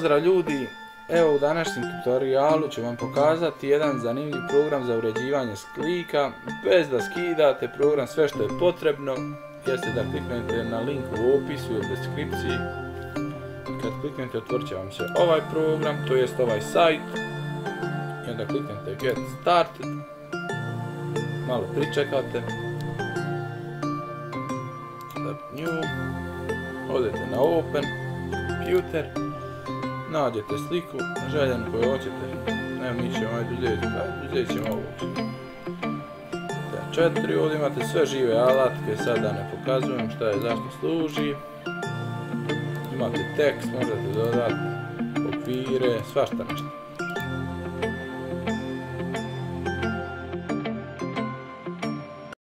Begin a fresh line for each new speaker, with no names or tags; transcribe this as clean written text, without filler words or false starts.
Pozdrav ljudi, evo u današnjem tutorialu ću vam pokazati jedan zanimljiv program za uređivanje slika bez da skidate program. Sve što je potrebno jeste da kliknete na link u opisu ili deskripciji. Kad kliknete otvorit će vam se ovaj program, to jest ovaj sajt, i onda kliknete Get Started, malo pričekate, Start New, odete na Open, Computer, nađete sliku željenu koju hoćete. Evo mi ćemo uzeti ćemo ovu. T4, ovdje imate sve žive alatke, sad da ne pokazujem šta je, zašto služi. Imate tekst, možete dodati okvire, svašta nešto.